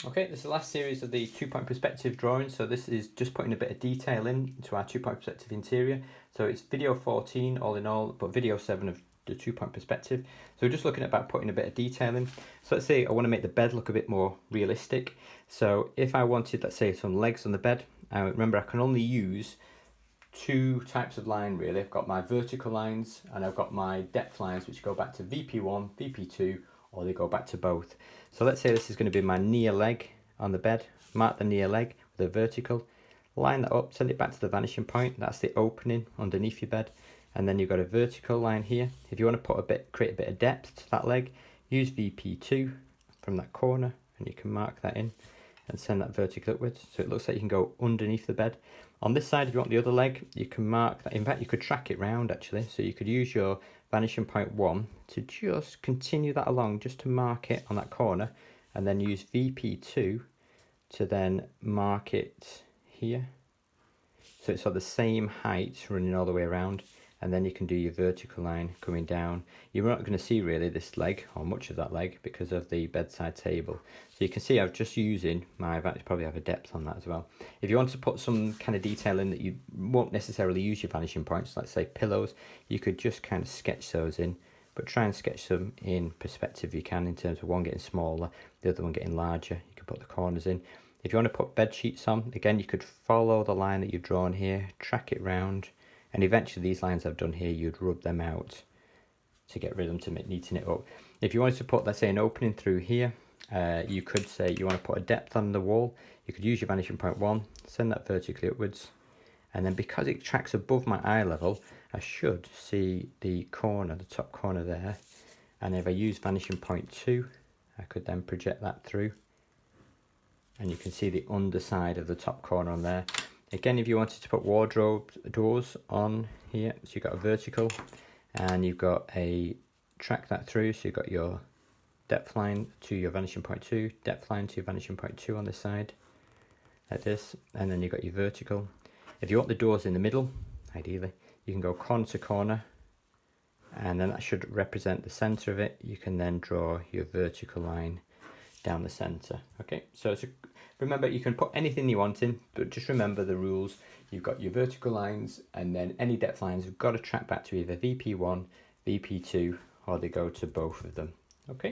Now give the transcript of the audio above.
Okay, this is the last series of the 2-point perspective drawing. So this is just putting a bit of detail into our 2-point perspective interior. So it's video 14 all in all, but video 7 of the 2-point perspective. So we're just looking at about putting a bit of detail in. So let's say I want to make the bed look a bit more realistic. So if I wanted, let's say, some legs on the bed, remember I can only use two types of line really. I've got my vertical lines and I've got my depth lines, which go back to VP1, VP2, or they go back to both. So let's say this is going to be my near leg on the bed. Mark the near leg with a vertical, line that up, send it back to the vanishing point. That's the opening underneath your bed. And then you've got a vertical line here. If you want to create a bit of depth to that leg, use VP2 from that corner, and you can mark that in and send that vertical upwards. So it looks like you can go underneath the bed. On this side, if you want the other leg, you can mark that. In fact, you could track it round actually. So you could use your vanishing point 1 to just continue that along, just to mark it on that corner, and then use VP2 to then mark it here. So it's of the same height running all the way around, and then you can do your vertical line coming down. You're not going to see really this leg or much of that leg because of the bedside table. So you can see I've just using my, probably have a depth on that as well. If you want to put some kind of detail in that you won't necessarily use your vanishing points, let's say pillows, you could just kind of sketch those in, but try and sketch them in perspective if you can, in terms of one getting smaller, the other one getting larger. You can put the corners in. If you want to put bed sheets on, again, you could follow the line that you've drawn here, track it round, and eventually these lines I've done here, you'd rub them out to get rid of them, to neaten it up. If you wanted to put, let's say, an opening through here, you could say you want to put a depth on the wall. You could use your vanishing point 1, send that vertically upwards, and then because it tracks above my eye level, I should see the corner, the top corner there. And if I use vanishing point 2, I could then project that through, and you can see the underside of the top corner on there. Again, if you wanted to put wardrobe doors on here, so you've got a vertical and you've got a track that through, so you've got your depth line to your vanishing point 2, depth line to your vanishing point 2 on this side, like this, and then you've got your vertical. If you want the doors in the middle, ideally, you can go corner to corner, and then that should represent the center of it. You can then draw your vertical line down the center. Okay, so remember, you can put anything you want in, but just remember the rules. You've got your vertical lines, and then any depth lines have got to track back to either VP1, VP2, or they go to both of them. Okay.